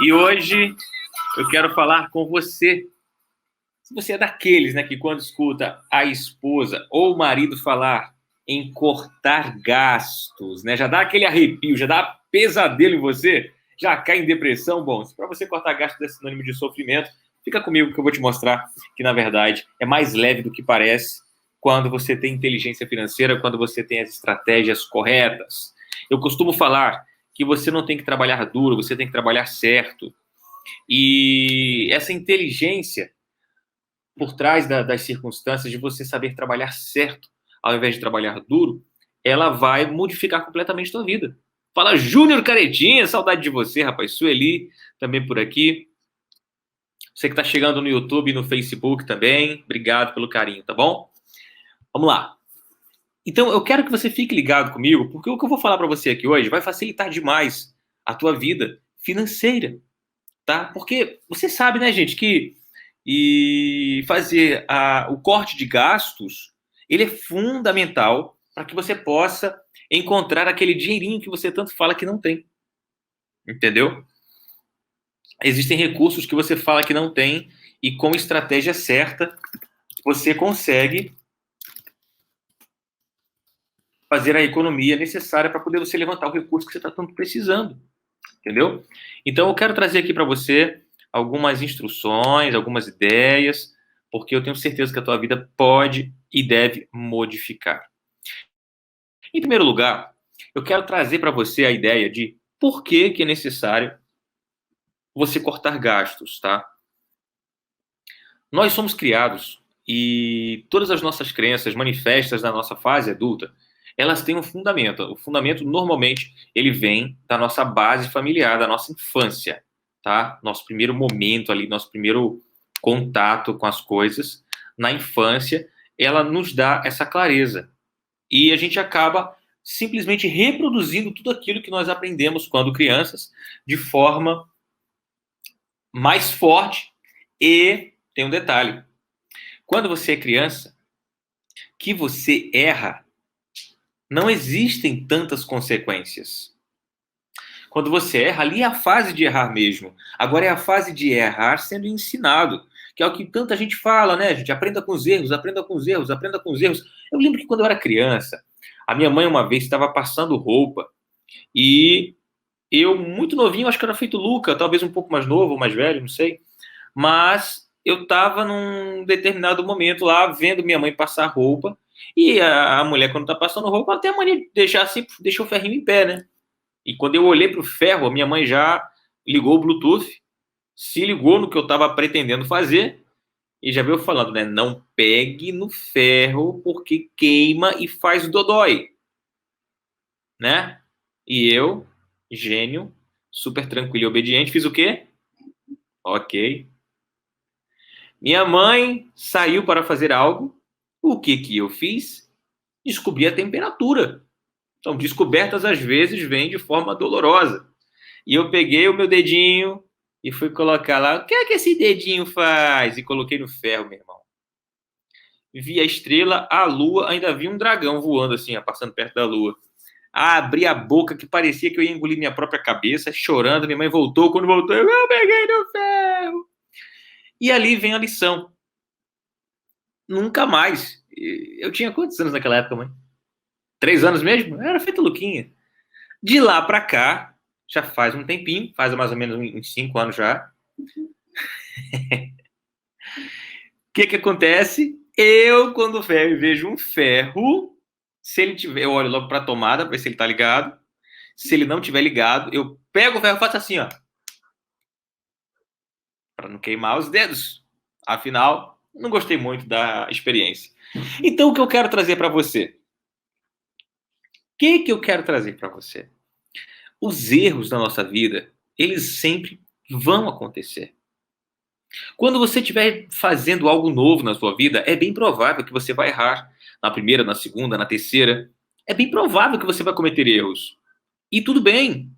E hoje eu quero falar com você. Se você é daqueles, né, que quando escuta a esposa ou o marido falar em cortar gastos, né, já dá aquele arrepio, já dá pesadelo em você, já cai em depressão. Bom, se para você cortar gastos é sinônimo de sofrimento, fica comigo que eu vou te mostrar que, na verdade, é mais leve do que parece quando você tem inteligência financeira, quando você tem as estratégias corretas. Eu costumo falar que você não tem que trabalhar duro, você tem que trabalhar certo. E essa inteligência por trás das circunstâncias de você saber trabalhar certo ao invés de trabalhar duro, ela vai modificar completamente a sua vida. Fala, Júnior Caretinha, saudade de você, rapaz. Sueli, também por aqui. Você que está chegando no YouTube e no Facebook também, obrigado pelo carinho, tá bom? Vamos lá. Então, eu quero que você fique ligado comigo, porque o que eu vou falar para você aqui hoje vai facilitar demais a tua vida financeira, tá? Porque você sabe, né, gente, que fazer o corte de gastos, ele é fundamental para que você possa encontrar aquele dinheirinho que você tanto fala que não tem, entendeu? Existem recursos que você fala que não tem e com estratégia certa você consegue fazer a economia necessária para poder você levantar o recurso que você está tanto precisando, entendeu? Então eu quero trazer aqui para você algumas instruções, algumas ideias, porque eu tenho certeza que a tua vida pode e deve modificar. Em primeiro lugar, eu quero trazer para você a ideia de por que é necessário você cortar gastos, tá? Nós somos criados e todas as nossas crenças manifestas na nossa fase adulta, elas têm um fundamento. O fundamento, normalmente, ele vem da nossa base familiar, da nossa infância, tá? Nosso primeiro momento ali, nosso primeiro contato com as coisas na infância, ela nos dá essa clareza. E a gente acaba simplesmente reproduzindo tudo aquilo que nós aprendemos quando crianças, de forma mais forte. E tem um detalhe: quando você é criança, que você erra, não existem tantas consequências. Quando você erra, ali é a fase de errar mesmo. Agora é a fase de errar sendo ensinado, que é o que tanta gente fala, né, gente? Aprenda com os erros, aprenda com os erros, aprenda com os erros. Eu lembro que quando eu era criança, a minha mãe uma vez estava passando roupa e eu, muito novinho, acho que era feito Luca, talvez um pouco mais novo, mais velho, não sei. Mas eu estava num determinado momento lá, vendo minha mãe passar roupa. E a mulher, quando tá passando roupa, ela tem a mania de deixar assim, deixa o ferrinho em pé, né? E quando eu olhei pro ferro, a minha mãe já ligou o Bluetooth, se ligou no que eu estava pretendendo fazer e já veio falando, né? Não pegue no ferro porque queima e faz dodói, né? E eu, gênio, super tranquilo e obediente, fiz o quê? Ok. Minha mãe saiu para fazer algo. O que eu fiz? Descobri a temperatura. Então, descobertas às vezes vêm de forma dolorosa. E eu peguei o meu dedinho e fui colocar lá. O que é que esse dedinho faz? E coloquei no ferro, meu irmão. Vi a estrela, a lua, ainda vi um dragão voando assim, ó, passando perto da lua. Abri a boca que parecia que eu ia engolir minha própria cabeça, chorando. Minha mãe voltou. Quando voltou, eu peguei no ferro. E ali vem a lição. Nunca mais. Eu tinha quantos anos naquela época, mãe? 3 anos mesmo? Eu era feito Luquinha. De lá pra cá, já faz um tempinho, faz mais ou menos uns 5 anos já. O que acontece? Eu, quando vejo um ferro, se ele tiver, eu olho logo pra tomada, pra ver se ele tá ligado. Se ele não tiver ligado, eu pego o ferro e faço assim, ó. Pra não queimar os dedos. Afinal, não gostei muito da experiência. Então, o que eu quero trazer pra você? O que eu quero trazer pra você? Os erros da nossa vida, eles sempre vão acontecer. Quando você estiver fazendo algo novo na sua vida, é bem provável que você vai errar. Na primeira, na segunda, na terceira. É bem provável que você vai cometer erros. E tudo bem.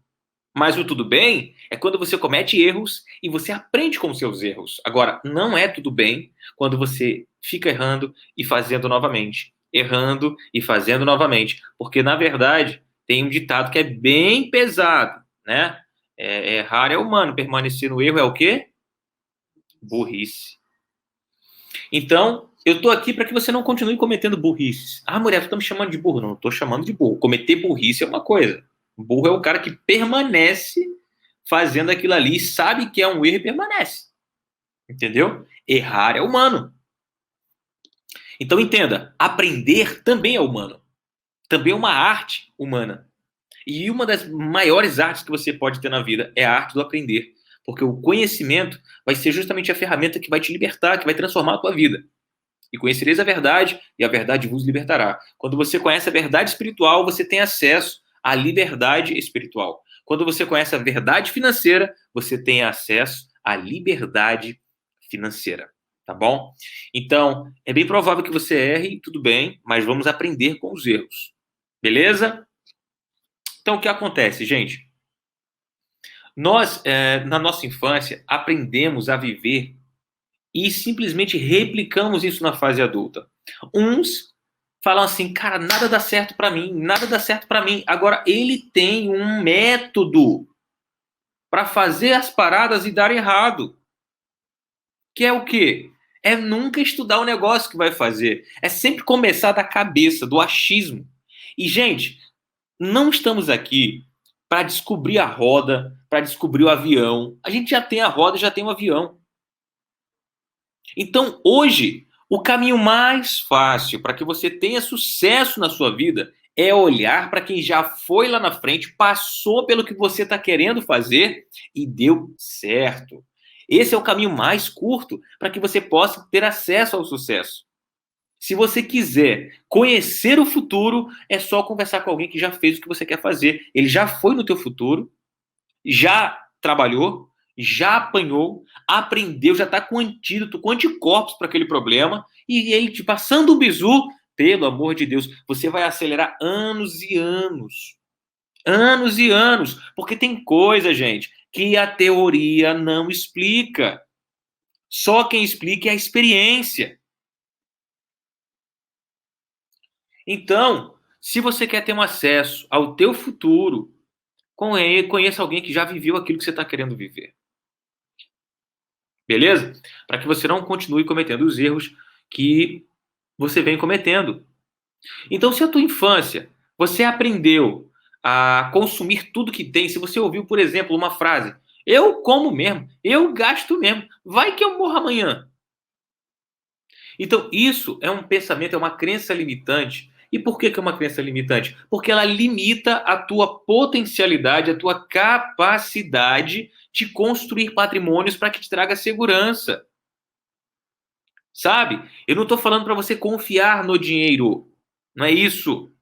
Mas o tudo bem é quando você comete erros e você aprende com os seus erros. Agora, não é tudo bem quando você fica errando e fazendo novamente. Errando e fazendo novamente. Porque, na verdade, tem um ditado que é bem pesado, né? Errar é humano, permanecer no erro é o quê? Burrice. Então, eu estou aqui para que você não continue cometendo burrices. Ah, mulher, tu tá me chamando de burro. Não, estou chamando de burro. Cometer burrice é uma coisa. Burro é o cara que permanece fazendo aquilo ali, sabe que é um erro e permanece. Entendeu? Errar é humano. Então entenda, aprender também é humano. Também é uma arte humana. E uma das maiores artes que você pode ter na vida é a arte do aprender. Porque o conhecimento vai ser justamente a ferramenta que vai te libertar, que vai transformar a tua vida. E conhecereis a verdade, e a verdade vos libertará. Quando você conhece a verdade espiritual, você tem acesso à liberdade espiritual. Quando você conhece a verdade financeira, você tem acesso à liberdade financeira. Tá bom? Então, é bem provável que você erre, tudo bem, mas vamos aprender com os erros. Beleza? Então, o que acontece, gente? Nós, na nossa infância, aprendemos a viver e simplesmente replicamos isso na fase adulta. Uns falam assim, cara, nada dá certo para mim, nada dá certo para mim. Agora, ele tem um método para fazer as paradas e dar errado. Que é o quê? É nunca estudar o negócio que vai fazer. É sempre começar da cabeça, do achismo. E, gente, não estamos aqui para descobrir a roda, para descobrir o avião. A gente já tem a roda, já tem o avião. Então, hoje, o caminho mais fácil para que você tenha sucesso na sua vida é olhar para quem já foi lá na frente, passou pelo que você está querendo fazer e deu certo. Esse é o caminho mais curto para que você possa ter acesso ao sucesso. Se você quiser conhecer o futuro, é só conversar com alguém que já fez o que você quer fazer. Ele já foi no teu futuro, já trabalhou, já apanhou, aprendeu, já está com antídoto, com anticorpos para aquele problema, e ele te passando o bizu, pelo amor de Deus, você vai acelerar anos e anos. Anos e anos. Porque tem coisa, gente, que a teoria não explica. Só quem explica é a experiência. Então, se você quer ter um acesso ao teu futuro, conheça alguém que já viveu aquilo que você está querendo viver. Beleza? Para que você não continue cometendo os erros que você vem cometendo. Então, se a tua infância você aprendeu a consumir tudo que tem, se você ouviu, por exemplo, uma frase, eu como mesmo, eu gasto mesmo, vai que eu morro amanhã. Então, isso é um pensamento, é uma crença limitante. E por que é uma crença limitante? Porque ela limita a tua potencialidade, a tua capacidade de construir patrimônios para que te traga segurança. Sabe? Eu não estou falando para você confiar no dinheiro. Não é isso.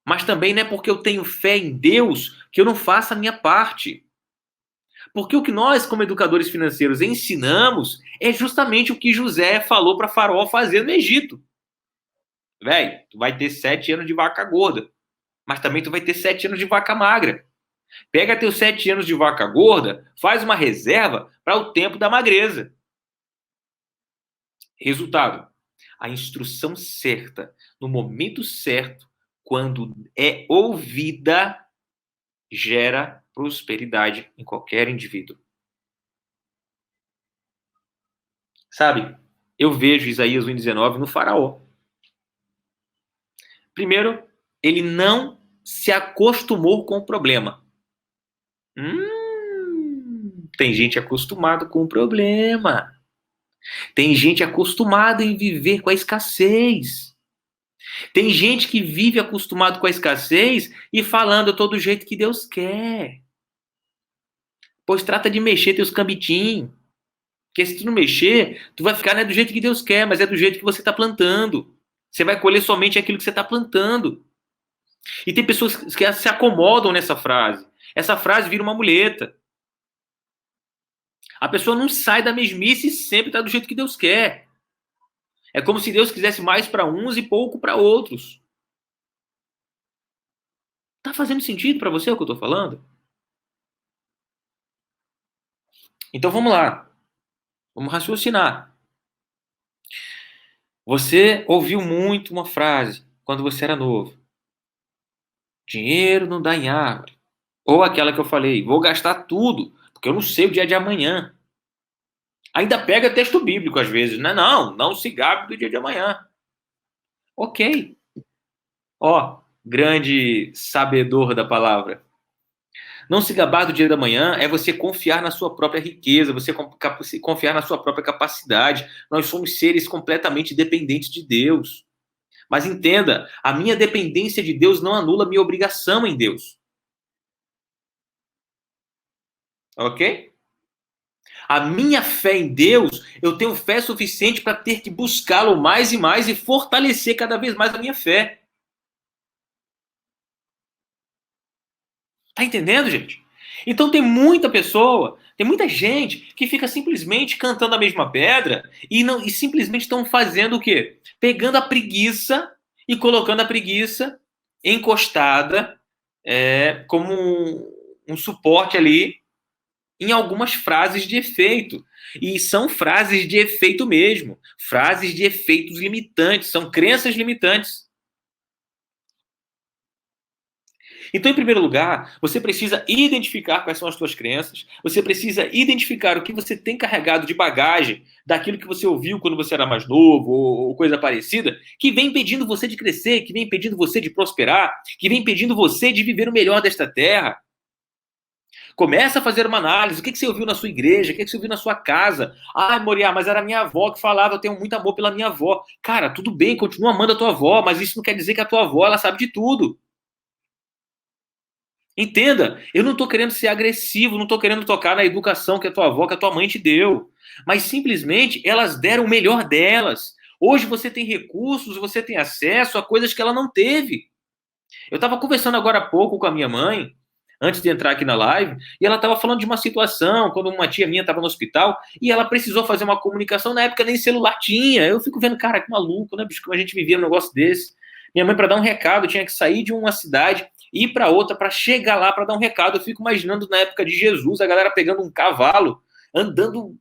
Mas também não é porque eu tenho fé em Deus que eu não faça a minha parte. Porque o que nós, como educadores financeiros, ensinamos é justamente o que José falou para Faraó fazer no Egito. Velho, tu vai ter 7 anos de vaca gorda, mas também tu vai ter 7 anos de vaca magra. Pega teus 7 anos de vaca gorda, faz uma reserva para o tempo da magreza. Resultado: a instrução certa, no momento certo, quando é ouvida, gera prosperidade em qualquer indivíduo. Sabe? Eu vejo Isaías 1,19 no faraó. Primeiro, ele não se acostumou com o problema. Tem gente acostumado com o problema. Tem gente acostumada em viver com a escassez. Tem gente que vive acostumado com a escassez e falando, eu tô do jeito que Deus quer. Pois trata de mexer teus cambitinhos. Porque se tu não mexer, tu vai ficar, não é do jeito que Deus quer, mas é do jeito que você está plantando. Você vai colher somente aquilo que você está plantando. E tem pessoas que se acomodam nessa frase. Essa frase vira uma muleta. A pessoa não sai da mesmice e sempre está do jeito que Deus quer. É como se Deus quisesse mais para uns e pouco para outros. Tá fazendo sentido para você o que eu estou falando? Então vamos lá. Vamos raciocinar. Você ouviu muito uma frase quando você era novo. Dinheiro não dá em árvore. Ou aquela que eu falei, vou gastar tudo, porque eu não sei o dia de amanhã. Ainda pega texto bíblico às vezes, né? Não se gabe do dia de amanhã. Ok. Ó, grande sabedor da palavra. Não se gabar do dia da manhã é você confiar na sua própria riqueza, você confiar na sua própria capacidade. Nós somos seres completamente dependentes de Deus. Mas entenda, a minha dependência de Deus não anula a minha obrigação em Deus. Ok? A minha fé em Deus, eu tenho fé suficiente para ter que buscá-lo mais e mais e fortalecer cada vez mais a minha fé. Tá entendendo, gente? Então tem muita pessoa, tem muita gente que fica simplesmente cantando a mesma pedra e não e simplesmente estão fazendo o quê? Pegando a preguiça e colocando a preguiça encostada como um suporte ali em algumas frases de efeito. E são frases de efeito mesmo, frases de efeitos limitantes, são crenças limitantes. Então, em primeiro lugar, você precisa identificar quais são as suas crenças, você precisa identificar o que você tem carregado de bagagem daquilo que você ouviu quando você era mais novo ou coisa parecida, que vem impedindo você de crescer, que vem impedindo você de prosperar, que vem impedindo você de viver o melhor desta terra. Começa a fazer uma análise. O que você ouviu na sua igreja? O que você ouviu na sua casa? Ah, Moriá, mas era minha avó que falava, eu tenho muito amor pela minha avó. Cara, tudo bem, continua amando a tua avó, mas isso não quer dizer que a tua avó ela sabe de tudo. Entenda, eu não estou querendo ser agressivo, não estou querendo tocar na educação que a tua avó, que a tua mãe te deu. Mas simplesmente elas deram o melhor delas. Hoje você tem recursos, você tem acesso a coisas que ela não teve. Eu estava conversando agora há pouco com a minha mãe, antes de entrar aqui na live, e ela estava falando de uma situação, quando uma tia minha estava no hospital, e ela precisou fazer uma comunicação, na época nem celular tinha. Eu fico vendo, cara, que maluco, né, bicho, como a gente vivia um negócio desse. Minha mãe, para dar um recado, tinha que sair de uma cidade, ir para outra, para chegar lá, para dar um recado. Eu fico imaginando na época de Jesus, a galera pegando um cavalo, andando,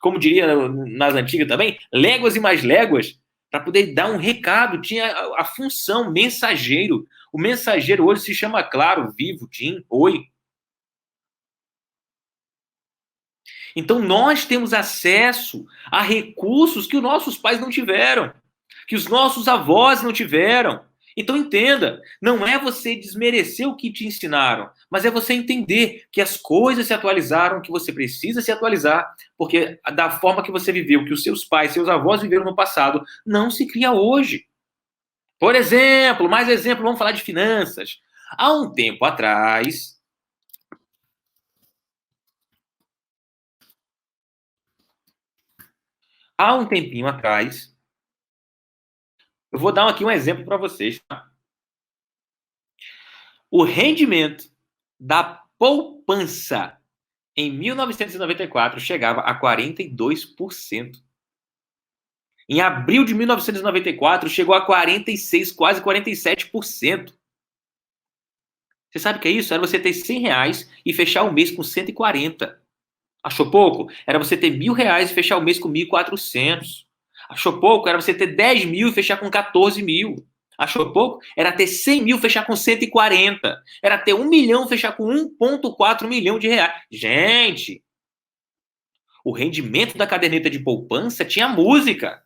como diria nas antigas também, léguas e mais léguas, para poder dar um recado. Tinha a função mensageiro. O mensageiro hoje se chama Claro, Vivo, TIM, Oi. Então nós temos acesso a recursos que os nossos pais não tiveram, que os nossos avós não tiveram. Então entenda, não é você desmerecer o que te ensinaram, mas é você entender que as coisas se atualizaram, que você precisa se atualizar, porque da forma que você viveu, que os seus pais, seus avós viveram no passado, não se cria hoje. Por exemplo, mais exemplo, vamos falar de finanças. Há um tempo atrás, há um tempinho atrás, eu vou dar aqui um exemplo para vocês. Tá? O rendimento da poupança em 1994 chegava a 42%. Em abril de 1994 chegou a 46, quase 47%. Você sabe o que é isso? Era você ter R$ 100 e fechar o mês com 140. Achou pouco? Era você ter R$ 1.000 e fechar o mês com 1.400. Achou pouco? Era você ter 10 mil e fechar com 14 mil. Achou pouco? Era ter 100 mil e fechar com 140. Era ter 1 milhão e fechar com 1,4 milhão de reais. Gente, o rendimento da caderneta de poupança tinha música.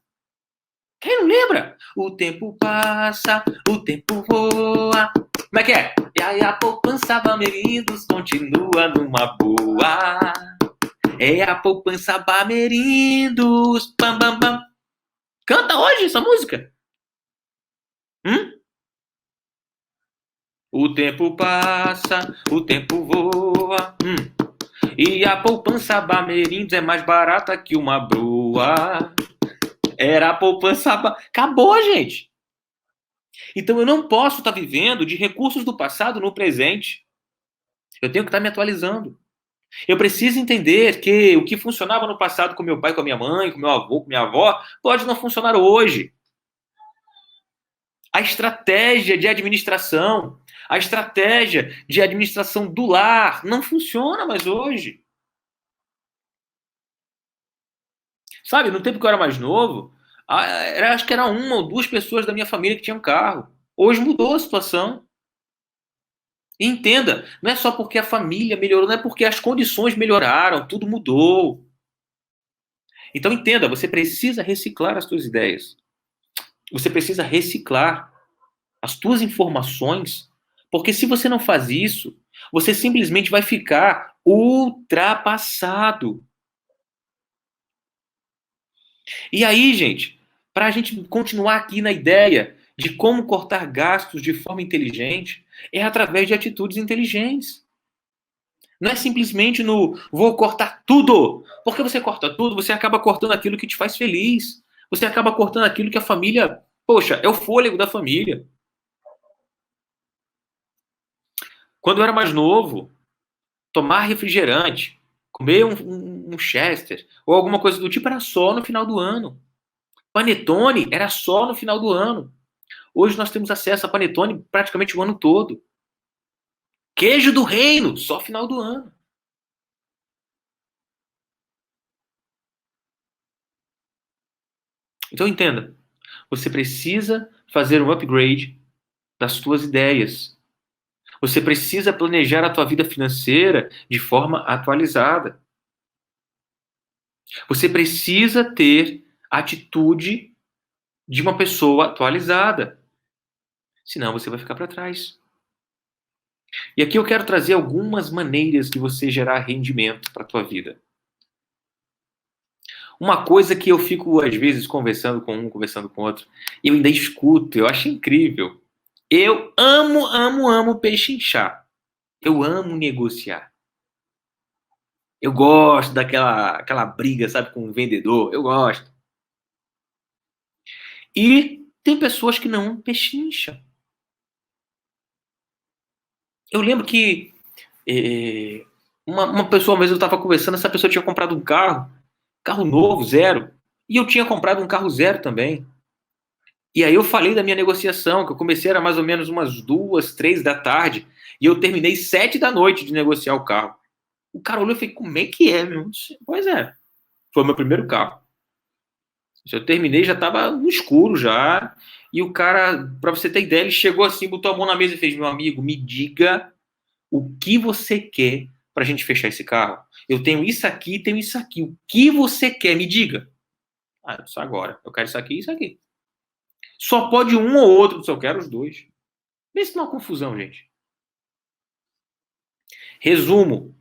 Quem não lembra? O tempo passa, o tempo voa. Como é que é? E aí a poupança Bamerindos continua numa boa. É a poupança Bamerindos. Bam, bam, bam. Canta hoje essa música. Hum? O tempo passa, o tempo voa. E a poupança Bamerindos é mais barata que uma broa. Era a poupança. Acabou, gente. Então eu não posso estar vivendo de recursos do passado no presente. Eu tenho que estar me atualizando. Eu preciso entender que o que funcionava no passado com meu pai, com a minha mãe, com meu avô, com minha avó, pode não funcionar hoje. A estratégia de administração, a estratégia de administração do lar não funciona mais hoje. Sabe, no tempo que eu era mais novo, acho que era uma ou duas pessoas da minha família que tinham carro. Hoje mudou a situação. E entenda, não é só porque a família melhorou, não é porque as condições melhoraram, tudo mudou. Então entenda, você precisa reciclar as suas ideias. Você precisa reciclar as tuas informações, porque se você não faz isso, você simplesmente vai ficar ultrapassado. E aí, gente, para a gente continuar aqui na ideia de como cortar gastos de forma inteligente, é através de atitudes inteligentes. Não é simplesmente no vou cortar tudo. Porque você corta tudo, você acaba cortando aquilo que te faz feliz. Você acaba cortando aquilo que a família, poxa, é o fôlego da família. Quando eu era mais novo, tomar refrigerante, comer um Chester ou alguma coisa do tipo era só no final do ano. Panetone era só no final do ano. Hoje nós temos acesso a panetone praticamente o ano todo. Queijo do reino, só final do ano. Então entenda, você precisa fazer um upgrade das suas ideias. Você precisa planejar a tua vida financeira de forma atualizada. Você precisa ter atitude de uma pessoa atualizada. Senão você vai ficar para trás. E aqui eu quero trazer algumas maneiras de você gerar rendimento para a tua vida. Uma coisa que eu fico, às vezes, conversando com um, conversando com outro, e eu ainda escuto, eu acho incrível. Eu amo, amo, amo pechinchar. Eu amo negociar. Eu gosto daquela briga, sabe, com o vendedor. Eu gosto. E tem pessoas que não pechincham. Eu lembro que uma pessoa mesmo, eu estava conversando, essa pessoa tinha comprado um carro novo, zero. E eu tinha comprado um carro zero também. E aí eu falei da minha negociação, que eu comecei era mais ou menos umas 2, 3 da tarde, e eu terminei 7 da noite de negociar o carro. O cara olhou e falei, como é que é, meu? Pois é, foi o meu primeiro carro. Eu terminei, já tava no escuro já, e o cara, pra você ter ideia, ele chegou assim, botou a mão na mesa e fez, meu amigo, me diga o que você quer pra gente fechar esse carro. Eu tenho isso aqui, tenho isso aqui. O que você quer? Me diga. Ah, isso agora. Eu quero isso aqui e isso aqui. Só pode um ou outro, só eu quero os dois. Vê se não é uma confusão, gente. Resumo.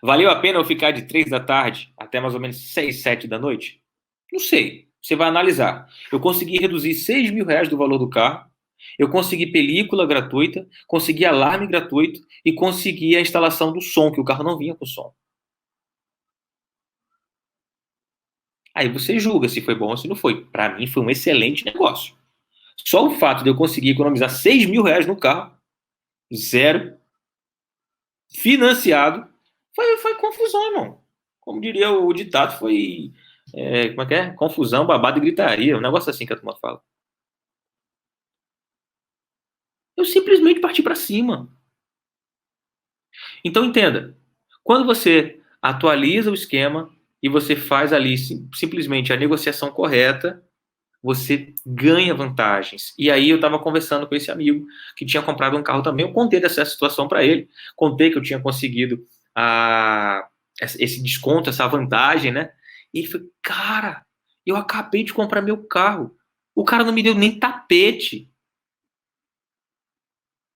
Valeu a pena eu ficar de 3 da tarde até mais ou menos 6, 7 da noite? Não sei. Você vai analisar. Eu consegui reduzir R$ 6.000 do valor do carro. Eu consegui película gratuita, consegui alarme gratuito e consegui a instalação do som, que o carro não vinha com som. Aí você julga se foi bom ou se não foi. Para mim foi um excelente negócio. Só o fato de eu conseguir economizar R$ 6.000 no carro, zero, financiado, foi confusão, irmão. Como diria o ditado, foi. Como é que é? Confusão, babado e gritaria. Um negócio assim que a turma fala. Eu simplesmente parti para cima. Então entenda. Quando você atualiza o esquema e você faz ali simplesmente a negociação correta, você ganha vantagens. E aí eu estava conversando com esse amigo que tinha comprado um carro também. Eu contei dessa situação para ele. Contei que eu tinha conseguido esse desconto, essa vantagem, né? E ele falou, cara, eu acabei de comprar meu carro. O cara não me deu nem tapete.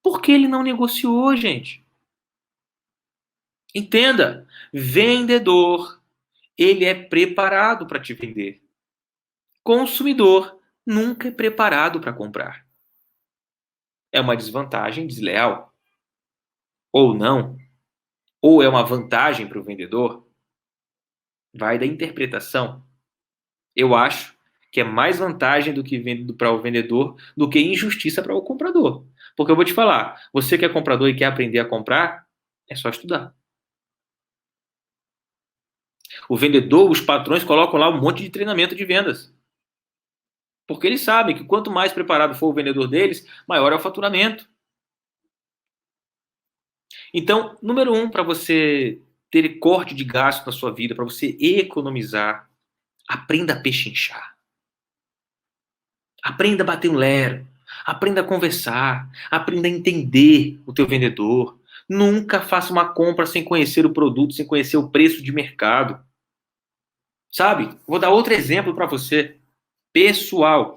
Por que ele não negociou, gente? Entenda, vendedor, ele é preparado para te vender. Consumidor nunca é preparado para comprar. É uma desvantagem desleal? Ou não? Ou é uma vantagem para o vendedor? Vai da interpretação. Eu acho que é mais vantagem do que para o vendedor do que injustiça para o comprador. Porque eu vou te falar, você que é comprador e quer aprender a comprar, é só estudar. O vendedor, os patrões colocam lá um monte de treinamento de vendas. Porque eles sabem que quanto mais preparado for o vendedor deles, maior é o faturamento. Então, número um, para você ter corte de gasto na sua vida, para você economizar, aprenda a pechinchar. Aprenda a bater um lero. Aprenda a conversar. Aprenda a entender o teu vendedor. Nunca faça uma compra sem conhecer o produto, sem conhecer o preço de mercado. Sabe? Vou dar outro exemplo para você. Pessoal.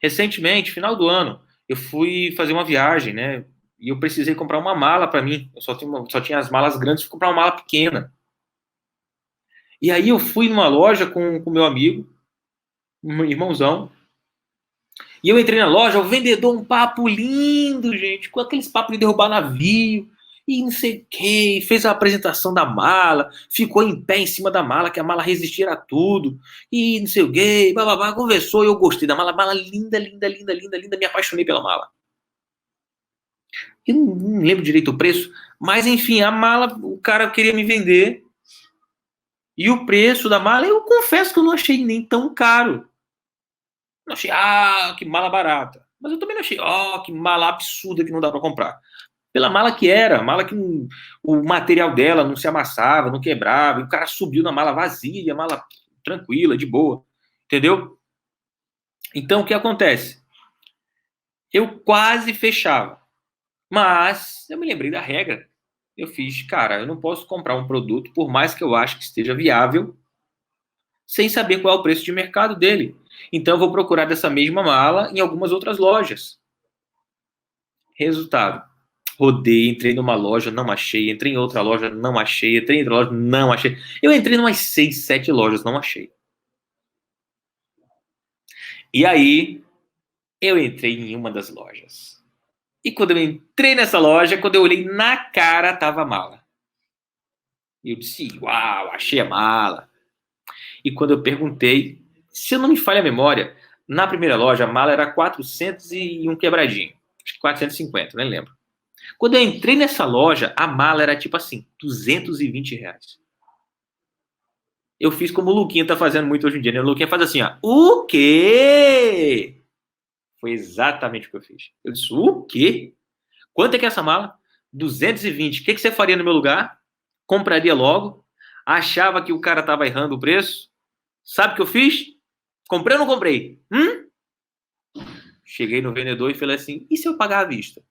Recentemente, final do ano, eu fui fazer uma viagem, né? E eu precisei comprar uma mala para mim. Eu só tinha as malas grandes, fui comprar uma mala pequena. E aí eu fui numa loja com meu amigo, um irmãozão. E eu entrei na loja, o vendedor, um papo lindo, gente, com aqueles papos de derrubar navio, e não sei o que, fez a apresentação da mala, ficou em pé em cima da mala, que a mala resistia a tudo, e não sei o que, bababá, conversou, e eu gostei da mala, mala linda, linda, linda, linda, linda, me apaixonei pela mala. Eu não lembro direito o preço, mas enfim, a mala, o cara queria me vender, e o preço da mala, eu confesso que eu não achei nem tão caro. Não achei, que mala barata. Mas eu também não achei, que mala absurda que não dá para comprar. Pela mala que era, mala que o material dela não se amassava, não quebrava, e o cara subiu na mala vazia, mala tranquila, de boa. Entendeu? Então, o que acontece? Eu quase fechava, mas eu me lembrei da regra. Eu fiz, cara, eu não posso comprar um produto, por mais que eu ache que esteja viável, sem saber qual é o preço de mercado dele. Então, eu vou procurar dessa mesma mala em algumas outras lojas. Resultado. Rodei, entrei numa loja, não achei. Entrei em outra loja, não achei. Entrei em outra loja, não achei. Eu entrei em umas 6, 7 lojas, não achei. E aí, eu entrei em uma das lojas. E quando eu entrei nessa loja, quando eu olhei na cara, tava a mala. E eu disse, uau, achei a mala. E quando eu perguntei, se eu não me falha a memória, na primeira loja a mala era 400 e um quebradinho. Acho que 450, nem lembro. Quando eu entrei nessa loja, a mala era tipo assim, R$ 220. Eu fiz como o Luquinha tá fazendo muito hoje em dia, né? O Luquinha faz assim, ó. O quê? Foi exatamente o que eu fiz. Eu disse, o quê? Quanto é que é essa mala? 220. O que você faria no meu lugar? Compraria logo? Achava que o cara tava errando o preço? Sabe o que eu fiz? Comprei ou não comprei? Cheguei no vendedor e falei assim, e se eu pagar à vista?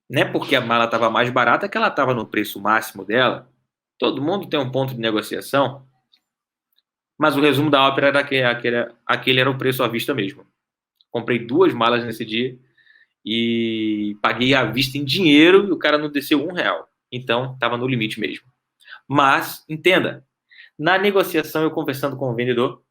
Não é porque a mala estava mais barata que ela estava no preço máximo dela. Todo mundo tem um ponto de negociação, mas o resumo da ópera era que aquele era o preço à vista mesmo. Comprei 2 malas nesse dia e paguei à vista em dinheiro e o cara não desceu R$ 1. Então, estava no limite mesmo. Mas, entenda, na negociação eu conversando com o vendedor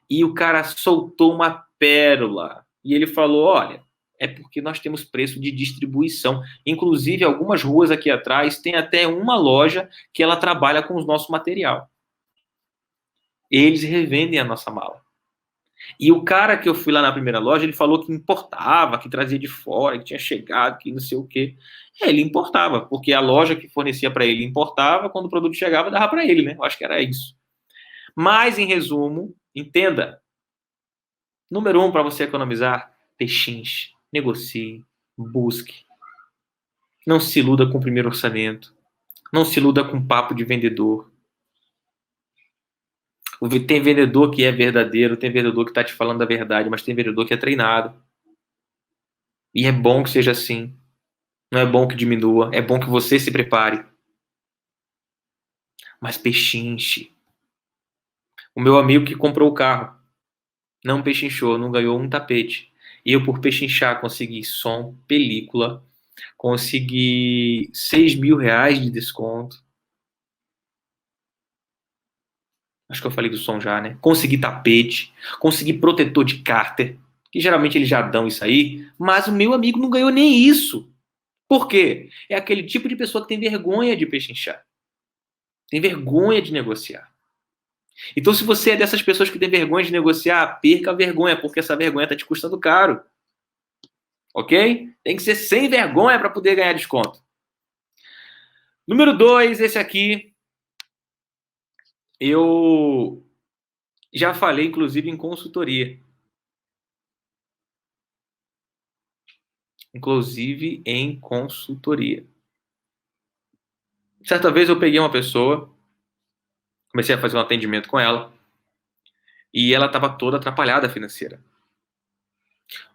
e o cara soltou uma pérola. E ele falou, olha, é porque nós temos preço de distribuição. Inclusive, algumas ruas aqui atrás tem até uma loja que ela trabalha com o nosso material. Eles revendem a nossa mala. E o cara que eu fui lá na primeira loja, ele falou que importava, que trazia de fora, que tinha chegado, que não sei o quê. Ele importava, porque a loja que fornecia para ele importava, quando o produto chegava, dava para ele, né? Eu acho que era isso. Mas, em resumo, entenda. Número 1, para você economizar, pechinche, negocie, busque. Não se iluda com o primeiro orçamento. Não se iluda com papo de vendedor. Tem vendedor que é verdadeiro, tem vendedor que está te falando a verdade, mas tem vendedor que é treinado. E é bom que seja assim. Não é bom que diminua, é bom que você se prepare. Mas pechinche. O meu amigo que comprou o carro não pechinchou, não ganhou um tapete. E eu, por pechinchar, consegui som, película, consegui R$ 6.000 de desconto. Acho que eu falei do som já, né? Consegui tapete, consegui protetor de cárter, que geralmente eles já dão isso aí, mas o meu amigo não ganhou nem isso. Por quê? É aquele tipo de pessoa que tem vergonha de pechinchar. Tem vergonha de negociar. Então, se você é dessas pessoas que tem vergonha de negociar, perca a vergonha, porque essa vergonha está te custando caro. Ok? Tem que ser sem vergonha para poder ganhar desconto. Número 2, esse aqui. Eu já falei, inclusive, em consultoria. Inclusive em consultoria. Certa vez eu peguei uma pessoa, comecei a fazer um atendimento com ela, e ela estava toda atrapalhada financeira.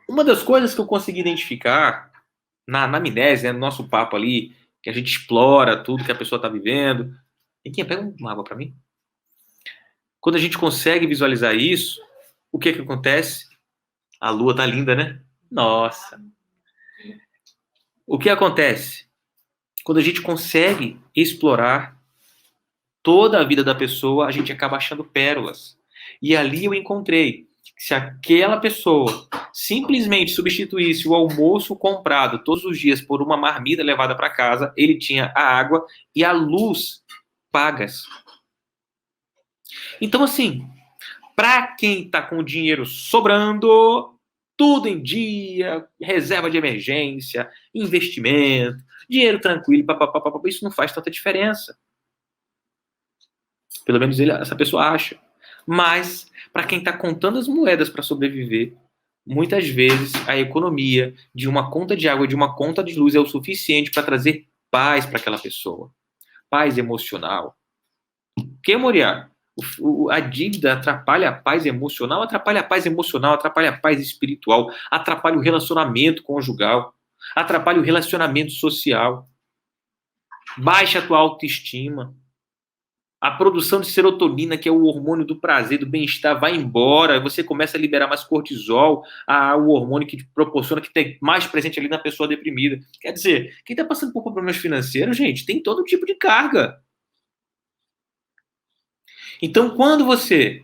Uma das coisas que eu consegui identificar na anamnese, né, no nosso papo ali, que a gente explora tudo que a pessoa está vivendo. E quem pega uma água para mim? Quando a gente consegue visualizar isso, o que acontece? A lua tá linda, né? Nossa. O que acontece? Quando a gente consegue explorar toda a vida da pessoa, a gente acaba achando pérolas. E ali eu encontrei que se aquela pessoa simplesmente substituísse o almoço comprado todos os dias por uma marmita levada para casa, ele tinha a água e a luz pagas. Então, assim, para quem está com o dinheiro sobrando, tudo em dia, reserva de emergência, investimento, dinheiro tranquilo, papapá, isso não faz tanta diferença. Pelo menos essa pessoa acha. Mas, para quem está contando as moedas para sobreviver, muitas vezes a economia de uma conta de água, de uma conta de luz é o suficiente para trazer paz para aquela pessoa. Paz emocional. Que, Moriá? A dívida atrapalha a paz emocional, atrapalha a paz espiritual, atrapalha o relacionamento conjugal, atrapalha o relacionamento social, baixa a tua autoestima. A produção de serotonina, que é o hormônio do prazer, do bem-estar, vai embora, você começa a liberar mais cortisol, o hormônio que te proporciona, que tem mais presente ali na pessoa deprimida. Quer dizer, quem está passando por problemas financeiros, gente, tem todo tipo de carga. Então, quando você